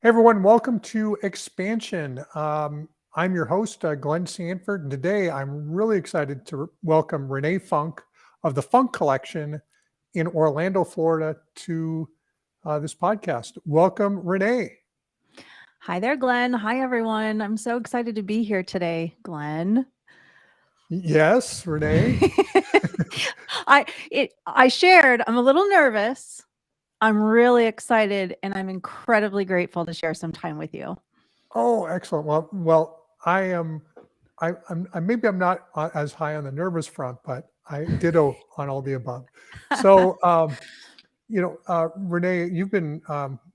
Hey everyone, welcome to Expansion. I'm your host, Glenn Sanford, and today I'm really excited to welcome Renee Funk of the Funk Collection in Orlando, Florida, to this podcast. Welcome, Renee. Hi there, Glenn. Hi, everyone. I'm so excited to be here today, Glenn. Yes, Renee. I shared, I'm a little nervous. I'm really excited and I'm incredibly grateful to share some time with you. Oh, excellent. Well, I am. Maybe I'm not as high on the nervous front, but I ditto on all the above. So, Renee, you've been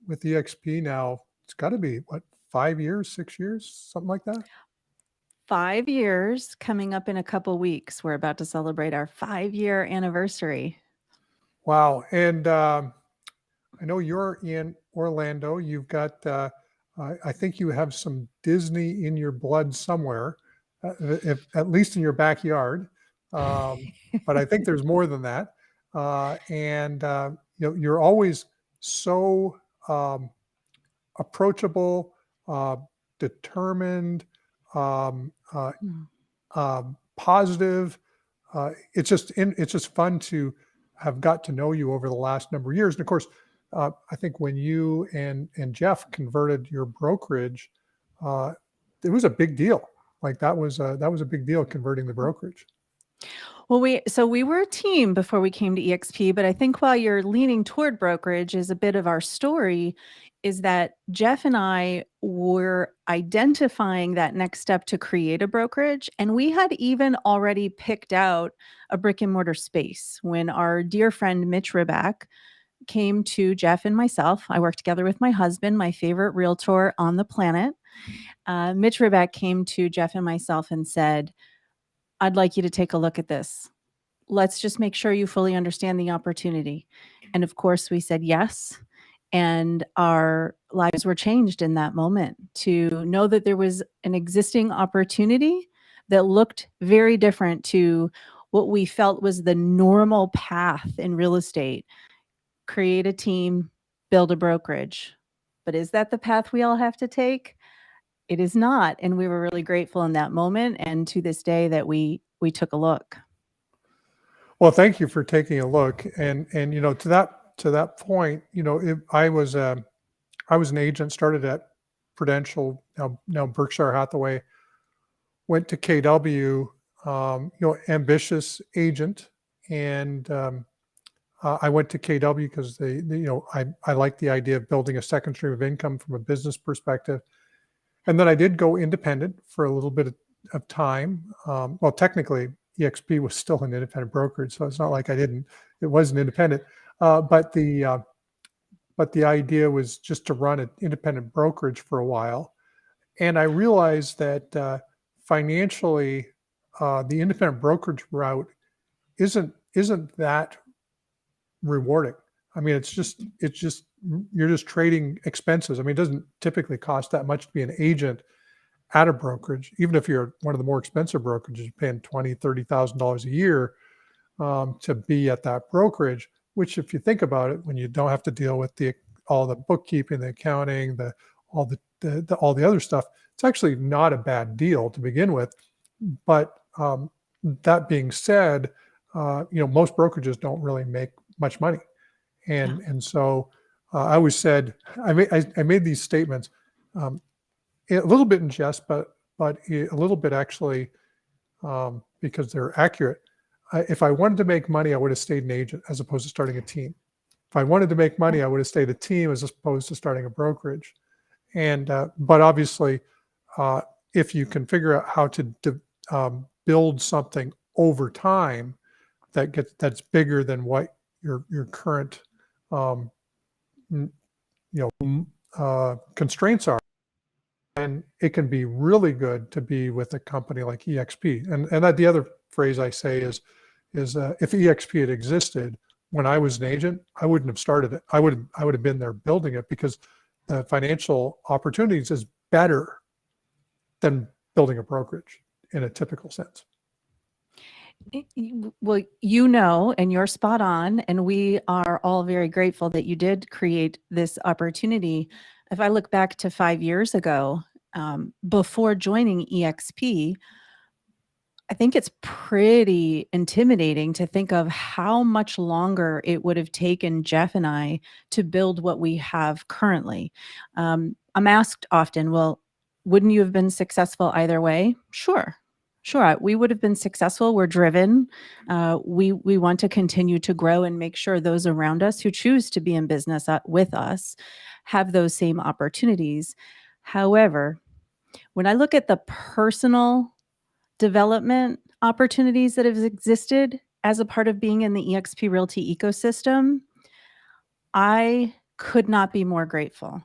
with EXP now. It's got to be what, 5 years, 6 years, something like that. 5 years coming up in a couple weeks. We're about to celebrate our 5-year anniversary. Wow. And I know you're in Orlando. You've got, I think you have some Disney in your blood somewhere, if, at least in your backyard. But I think there's more than that. You're always so approachable, uh, determined, um, uh, Mm. positive. It's just fun to have got to know you over the last number of years. And of course, I think when you and Jeff converted your brokerage, uh, it was a big deal. Like that was a big deal converting the brokerage. Well, we were a team before we came to EXP, but I think while you're leaning toward brokerage is a bit of our story is that Jeff and I were identifying that next step to create a brokerage, and we had even already picked out a brick and mortar space when our dear friend Mitch Riback came to Jeff and myself. I work together with my husband, my favorite realtor on the planet. Mitch Riback came to Jeff and myself and said, I'd like you to take a look at this. Let's just make sure you fully understand the opportunity. And of course, we said yes. And our lives were changed in that moment to know that there was an existing opportunity that looked very different to what we felt was the normal path in real estate. Create a team, build a brokerage. But is that the path we all have to take? It is not. And we were really grateful in that moment and to this day that we took a look. Well, thank you for taking a look. And to that point, I was an agent, started at Prudential, now Berkshire Hathaway, went to KW, ambitious agent. And I went to KW because I like the idea of building a second stream of income from a business perspective. And then I did go independent for a little bit of time. Well, technically, EXP was still an independent brokerage, so it's not like it wasn't independent. Uh, but the uh, but the idea was just to run an independent brokerage for a while. And I realized that financially, the independent brokerage route isn't that rewarding. I mean, it's just you're just trading expenses. I mean, it doesn't typically cost that much to be an agent at a brokerage, even if you're one of the more expensive brokerages, you're paying $20,000-$30,000 a year to be at that brokerage. Which, if you think about it, when you don't have to deal with all the bookkeeping, the accounting, all the other stuff, it's actually not a bad deal to begin with. But that being said, most brokerages don't really make much money, Yeah. and so I always said I made these statements. Um, a little bit in jest, but a little bit actually because they're accurate. If I wanted to make money, I would have stayed an agent as opposed to starting a team. If I wanted to make money, I would have stayed a team as opposed to starting a brokerage. And but obviously, uh, if you can figure out how to build something over time that's bigger than what your current um, constraints are, and it can be really good to be with a company like EXP. And that the other phrase I say is if EXP had existed when I was an agent, I wouldn't have started it. I would have been there building it because the financial opportunities is better than building a brokerage in a typical sense. Well, and you're spot on, and we are all very grateful that you did create this opportunity. if I look back to 5 years ago, before joining EXP, I think it's pretty intimidating to think of how much longer it would have taken Jeff and I to build what we have currently. I'm asked often, well, wouldn't you have been successful either way? Sure. Sure, we would have been successful. We're driven. We want to continue to grow and make sure those around us who choose to be in business with us have those same opportunities. However, when I look at the personal development opportunities that have existed as a part of being in the EXP Realty ecosystem, I could not be more grateful.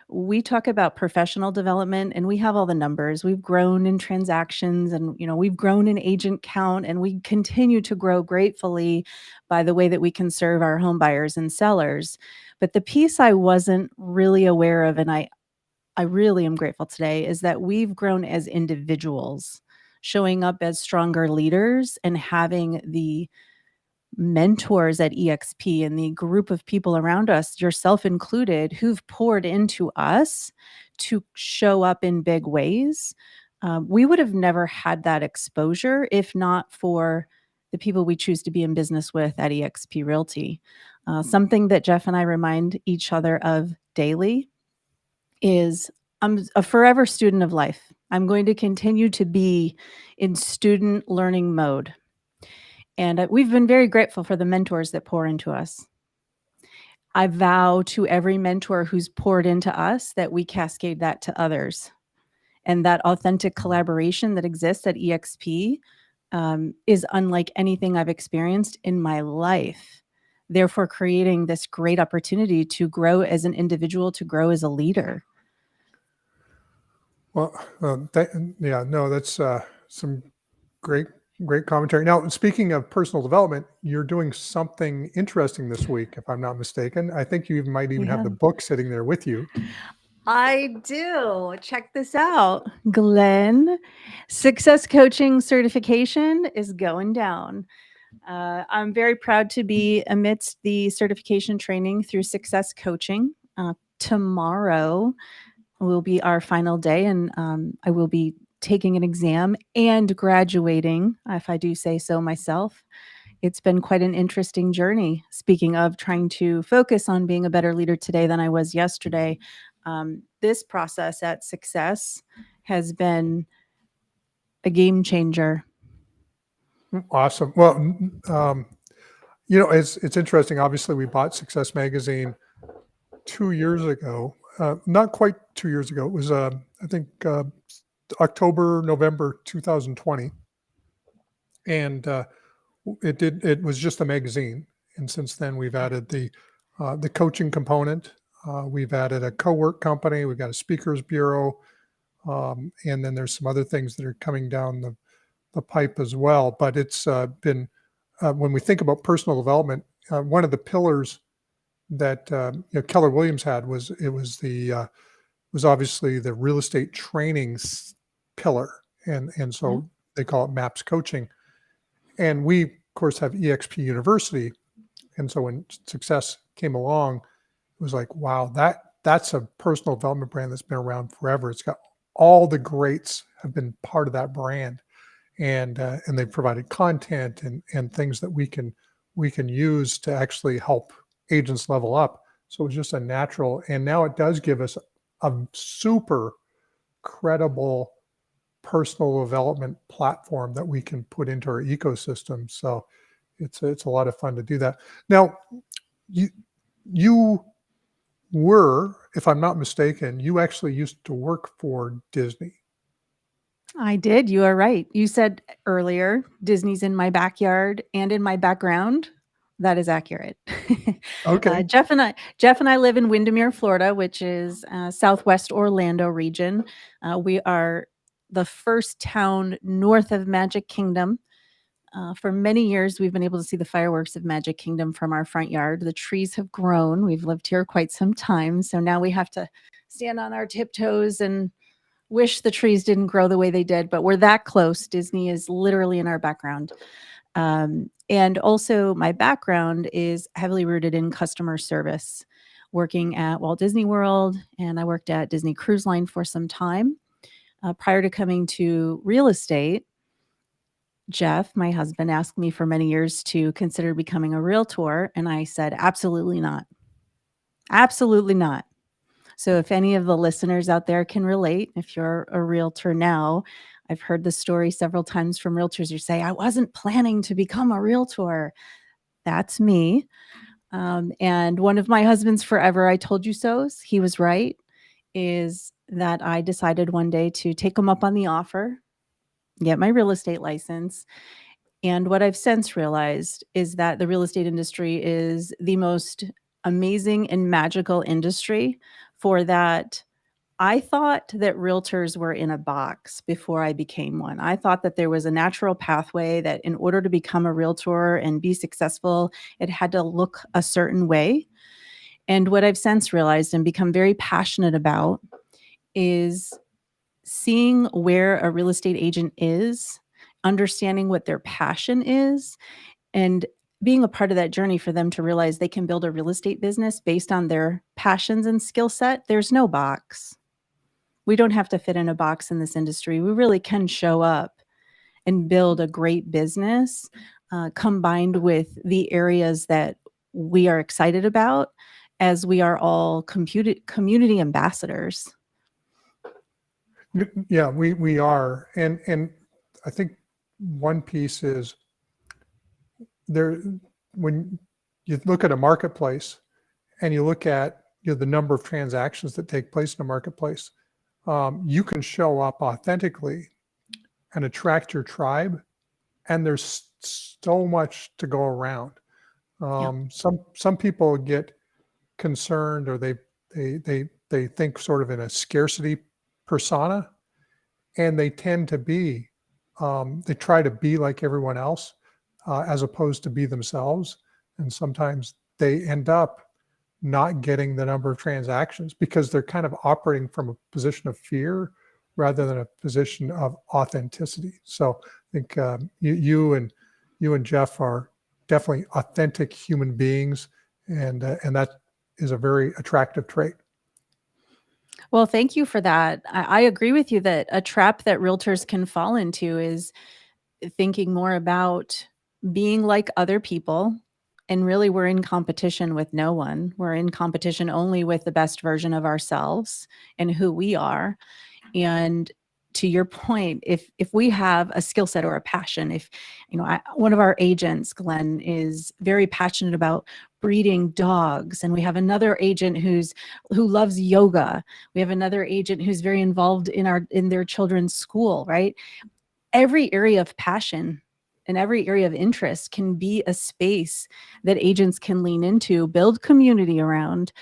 We talk about professional development and we have all the numbers. We've grown in transactions and we've grown in agent count and we continue to grow gratefully by the way that we can serve our home buyers and sellers. But the piece I wasn't really aware of and I really am grateful today is that we've grown as individuals, showing up as stronger leaders and having the mentors at EXP and the group of people around us, yourself included, who've poured into us to show up in big ways. We would have never had that exposure if not for the people we choose to be in business with at EXP Realty. Something that Jeff and I remind each other of daily is I'm a forever student of life. I'm going to continue to be in student learning mode. And we've been very grateful for the mentors that pour into us. I vow to every mentor who's poured into us that we cascade that to others. And that authentic collaboration that exists at EXP is unlike anything I've experienced in my life. Therefore, creating this great opportunity to grow as an individual, to grow as a leader. Well, yeah, no, that's some great, great commentary. Now, speaking of personal development, you're doing something interesting this week, if I'm not mistaken. I think you might even have the book sitting there with you. I do. Check this out, Glenn. Success coaching certification is going down. I'm very proud to be amidst the certification training through Success Coaching. Tomorrow will be our final day, and I will be taking an exam and graduating, if I do say so myself. It's been quite an interesting journey. Speaking of trying to focus on being a better leader today than I was yesterday, this process at Success has been a game changer. Awesome. Well, it's interesting. Obviously, we bought Success Magazine 2 years ago. Not quite 2 years ago. It was, I think, October, November 2020. And it was just a magazine. And since then, we've added the coaching component. We've added a co-work company. We've got a speakers bureau. And then there's some other things that are coming down the pipe as well. But it's been, when we think about personal development, one of the pillars that Keller Williams had was obviously the real estate training pillar, and so they call it MAPS coaching. And we, of course, have EXP University, and so when Success came along, it was like, wow, that's a personal development brand that's been around forever. It's got all the greats have been part of that brand, and they've provided content and things that we can use to actually help agents level up. So it's just a natural, and now it does give us a super credible personal development platform that we can put into our ecosystem. So it's a lot of fun to do that. Now, you were, if I'm not mistaken, you actually used to work for Disney. I did. You are right. You said earlier, Disney's in my backyard and in my background. That is accurate. Okay. Jeff and I live in Windermere, Florida, which is Southwest Orlando region. We are the first town north of Magic Kingdom. For many years, we've been able to see the fireworks of Magic Kingdom from our front yard. The trees have grown. We've lived here quite some time. So now we have to stand on our tiptoes and wish the trees didn't grow the way they did, but we're that close. Disney is literally in our background. And also my background is heavily rooted in customer service. working at Walt Disney World, and I worked at Disney Cruise Line for some time. Prior to coming to real estate, Jeff, my husband, asked me for many years to consider becoming a realtor, and I said, absolutely not. Absolutely not. So if any of the listeners out there can relate, if you're a realtor now, I've heard the story several times from realtors who say, I wasn't planning to become a realtor. That's me. And one of my husband's forever I told you so's, he was right, is that I decided one day to take him up on the offer, get my real estate license. And what I've since realized is that the real estate industry is the most amazing and magical industry for that. I thought that realtors were in a box before I became one. I thought that there was a natural pathway that in order to become a realtor and be successful, it had to look a certain way. And what I've since realized and become very passionate about is seeing where a real estate agent is, understanding what their passion is, and being a part of that journey for them to realize they can build a real estate business based on their passions and skill set. There's no box. We don't have to fit in a box in this industry. We really can show up and build a great business combined with the areas that we are excited about, as we are all community ambassadors. Yeah, we are. And I think one piece is there when you look at a marketplace and you look at the number of transactions that take place in a marketplace, you can show up authentically and attract your tribe, and there's so much to go around. Yeah. Some people get concerned, or they think sort of in a scarcity persona, and they tend to be they try to be like everyone else as opposed to be themselves, and sometimes they end up not getting the number of transactions because they're kind of operating from a position of fear rather than a position of authenticity. So I think you and Jeff are definitely authentic human beings, and that is a very attractive trait. Well, thank you for that. I agree with you that a trap that realtors can fall into is thinking more about being like other people. And really, we're in competition with no one. We're in competition only with the best version of ourselves and who we are. And to your point, if we have a skill set or a passion, if one of our agents, Glenn, is very passionate about breeding dogs, and we have another agent who loves yoga, we have another agent who's very involved in their children's school, right? Every area of passion and every area of interest can be a space that agents can lean into, build community around,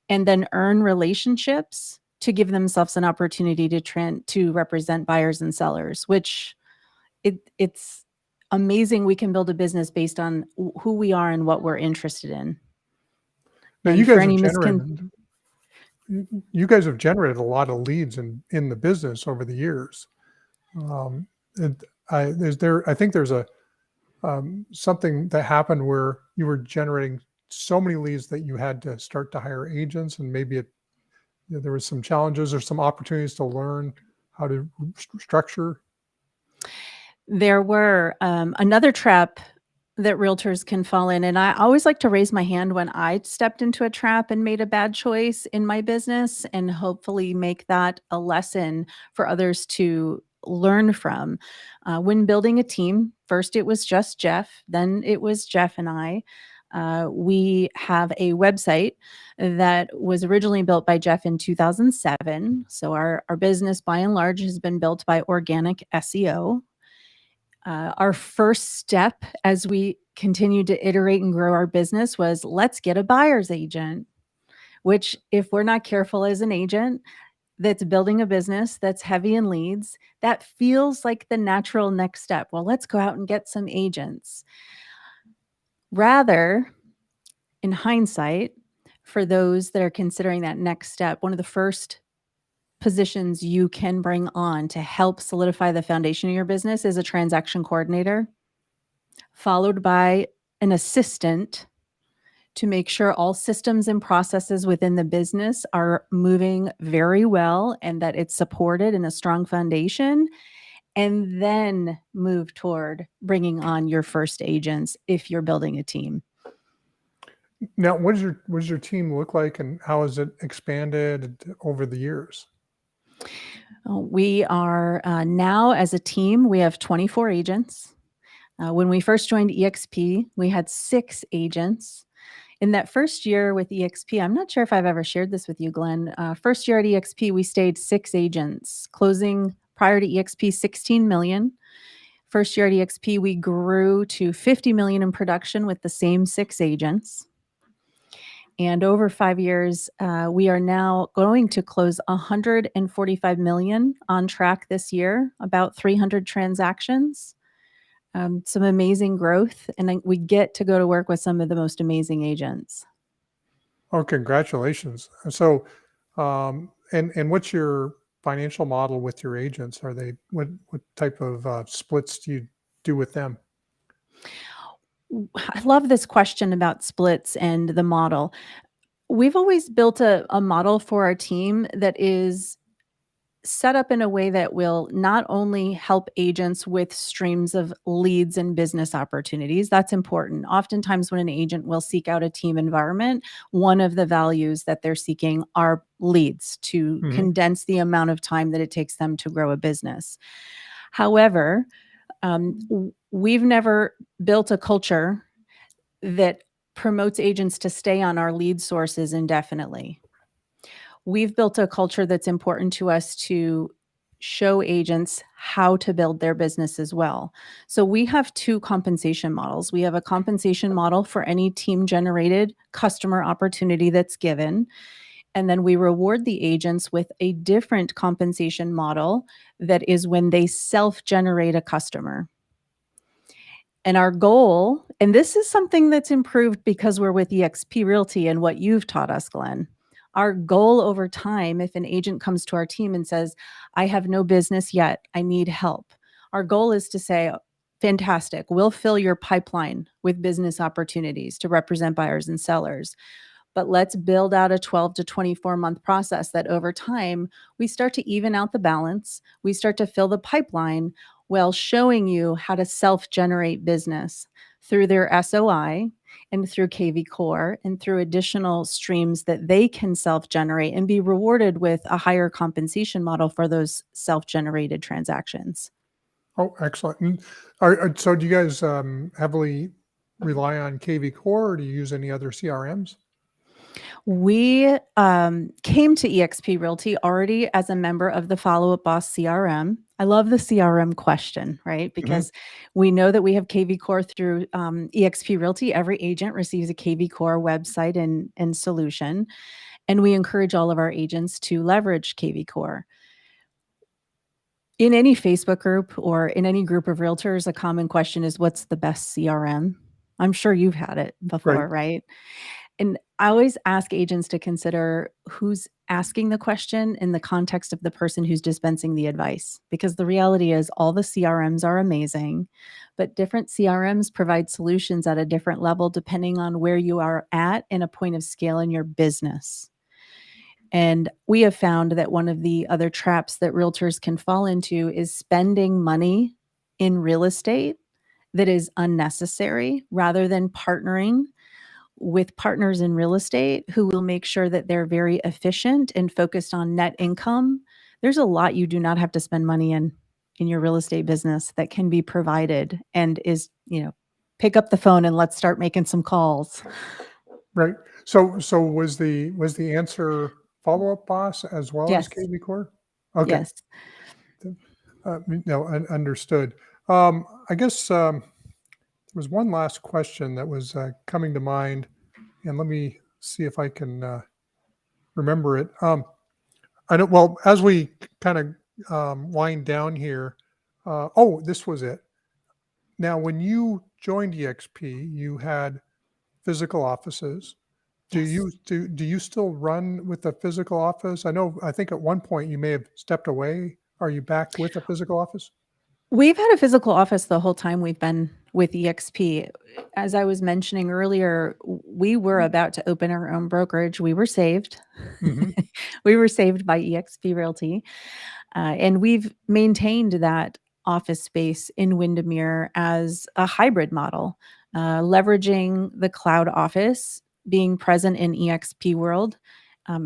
and then earn relationships to give themselves an opportunity to represent buyers and sellers, which it's amazing we can build a business based on who we are and what we're interested in. Now And for any miscon you guys have generated a lot of leads in the business over the years. Um, I think there's a something that happened where you were generating so many leads that you had to start to hire agents, and maybe there was some challenges or some opportunities to learn how to structure. there were another trap that realtors can fall in. And I always like to raise my hand when I stepped into a trap and made a bad choice in my business, and hopefully make that a lesson for others to learn from. When building a team, first it was just Jeff, then it was Jeff and I. We have a website that was originally built by Jeff in 2007. So our business by and large has been built by organic SEO. Our first step as we continued to iterate and grow our business was, let's get a buyer's agent, which, if we're not careful as an agent that's building a business that's heavy in leads, that feels like the natural next step. Well, let's go out and get some agents. Rather, in hindsight, for those that are considering that next step, one of the first positions you can bring on to help solidify the foundation of your business is a transaction coordinator, followed by an assistant to make sure all systems and processes within the business are moving very well and that it's supported in a strong foundation, and then move toward bringing on your first agents if you're building a team. Now, what does your team look like, and how has it expanded over the years? We are now, as a team, we have 24 agents. When we first joined EXP, we had 6 agents. In that first year with EXP, I'm not sure if I've ever shared this with you, Glenn. First year at EXP, we stayed 6 agents, closing prior to EXP 16 million. First year at EXP, we grew to 50 million in production with the same 6 agents. And over 5 years, we are now going to close 145 million, on track this year, about 300 transactions. Some amazing growth, and then we get to go to work with some of the most amazing agents. Oh, congratulations. So, and what's your financial model with your agents? Are they what type of splits do you do with them? I love this question about splits and the model. We've always built a model for our team that is set up in a way that will not only help agents with streams of leads and business opportunities. That's important. Oftentimes, when an agent will seek out a team environment, one of the values that they're seeking are leads to Hmm. condense the amount of time that it takes them to grow a business. However, we've never built a culture that promotes agents to stay on our lead sources indefinitely. We've built a culture that's important to us to show agents how to build their business as well. So we have 2 compensation models. We have a compensation model for any team generated customer opportunity that's given. And then we reward the agents with a different compensation model that is when they self generate a customer. And our goal, and this is something that's improved because we're with EXP Realty and what you've taught us, Glenn. Our goal over time, if an agent comes to our team and says, I have no business yet, I need help, our goal is to say, fantastic, we'll fill your pipeline with business opportunities to represent buyers and sellers. But let's build out a 12 to 24 month process that over time, we start to even out the balance. We start to fill the pipeline while showing you how to self generate business through their SOI and through KV Core and through additional streams that they can self generate and be rewarded with a higher compensation model for those self generated transactions. Oh, excellent. And so do you guys heavily rely on KV Core, or do you use any other CRMs? We came to EXP Realty already as a member of the Follow Up Boss CRM. I love the CRM question, right? Hmm. Because we know that we have KV Core through EXP Realty. Every agent receives a KV Core website and solution. And we encourage all of our agents to leverage KV Core. In any Facebook group or in any group of realtors, a common question is, what's the best CRM? I'm sure you've had it Right. before, right? And I always ask agents to consider who's asking the question in the context of the person who's dispensing the advice. Because the reality is, all the CRMs are amazing, but different CRMs provide solutions at a different level depending on where you are at in a point of scale in your business. And we have found that one of the other traps that realtors can fall into is spending money in real estate that is unnecessary rather than partnering with partners in real estate who will make sure that they're very efficient and focused on net income. There's a lot you do not have to spend money in your real estate business that can be provided and is, pick up the phone and let's start making some calls. Right. So was the answer Follow Up Boss as well as Yes. KV Core? Okay. Yes. No, understood. I guess there was one last question that was coming to mind, and let me see if I can remember it. I know. Well, as we kind of wind down here, oh, this was it. Now, when you joined EXP, you had physical offices. Yes. Do you still run with a physical office? I know. I think at one point you may have stepped away. Are you back with a physical office? We've had a physical office the whole time we've been with EXP. As I was mentioning earlier, we were about to open our own brokerage. We were saved. Hmm. We were saved by EXP Realty. And we've maintained that office space in Windermere as a hybrid model, leveraging the cloud office, being present in EXP world.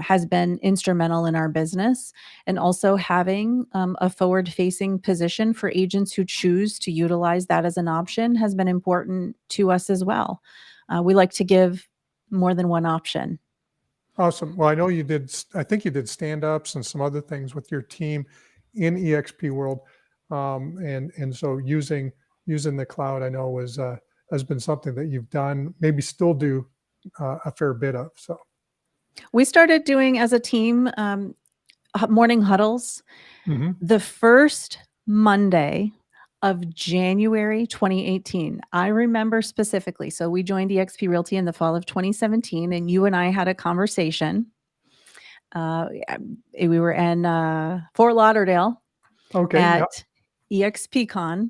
Has been instrumental in our business, and also having a forward facing position for agents who choose to utilize that as an option has been important to us as well. We like to give more than one option. Awesome. Well, I know you did. I think you did stand-ups and some other things with your team in EXP World, and so using the cloud, I know has been something that you've done, maybe still do a fair bit of. So. We started doing as a team morning huddles Hmm. the first Monday of January 2018. I remember specifically. So we joined EXP Realty in the fall of 2017, and you and I had a conversation. We were in Fort Lauderdale Okay. Yeah. at EXPCon,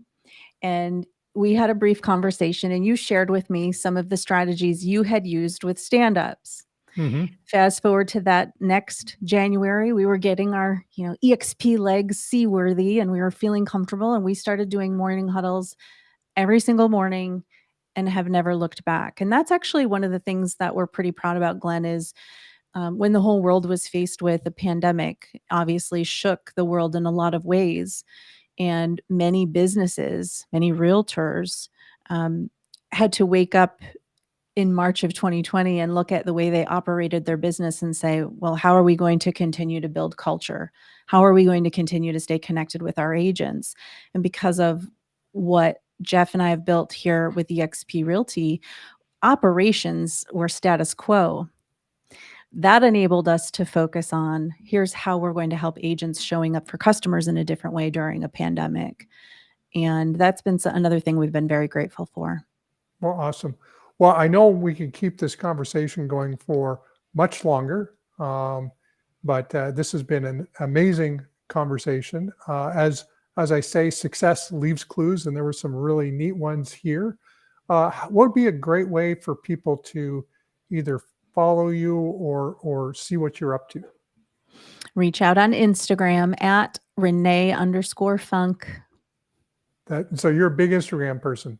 and we had a brief conversation, and you shared with me some of the strategies you had used with stand-ups. Hmm. Fast forward to that next January, we were getting our, EXP legs seaworthy, and we were feeling comfortable, and we started doing morning huddles every single morning and have never looked back. And that's actually one of the things that we're pretty proud about, Glenn, is when the whole world was faced with a pandemic, obviously shook the world in a lot of ways. And many businesses, many realtors um, had to wake up in March of 2020 and look at the way they operated their business and say, well, how are we going to continue to build culture? How are we going to continue to stay connected with our agents? And because of what Jeff and I have built here with eXp Realty, operations were status quo. That enabled us to focus on here's how we're going to help agents showing up for customers in a different way during a pandemic. And that's been another thing we've been very grateful for. Well, awesome. Well, I know we can keep this conversation going for much longer, but this has been an amazing conversation. As I say, success leaves clues, and there were some really neat ones here. What would be a great way for people to either follow you or see what you're up to? Reach out on Instagram at Renee_Funk. So you're a big Instagram person.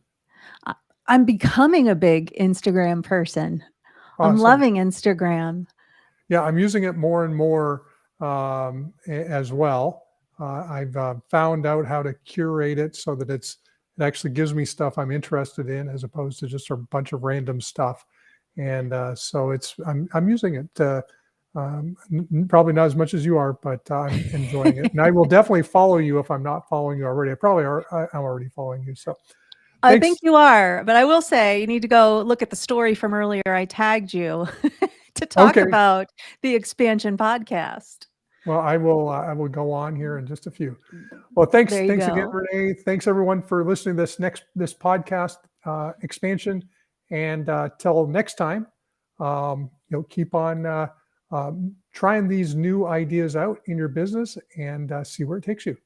I- I'm becoming a big Instagram person. I'm Awesome. loving Instagram. Yeah, I'm using it more and more as well. I've found out how to curate it so that it actually gives me stuff I'm interested in, as opposed to just a bunch of random stuff. And so I'm using it. Probably not as much as you are, but I'm enjoying it. And I will definitely follow you if I'm not following you already. I'm already following you. So I think thanks. you are, but I will say you need to go look at the story from earlier. I tagged you to talk Okay. about the expansion podcast. Well, I will go on here in just a few. Well, thanks. There you Thanks again, go. Renee. Thanks everyone for listening to this podcast expansion. And till next time, keep on trying these new ideas out in your business and see where it takes you.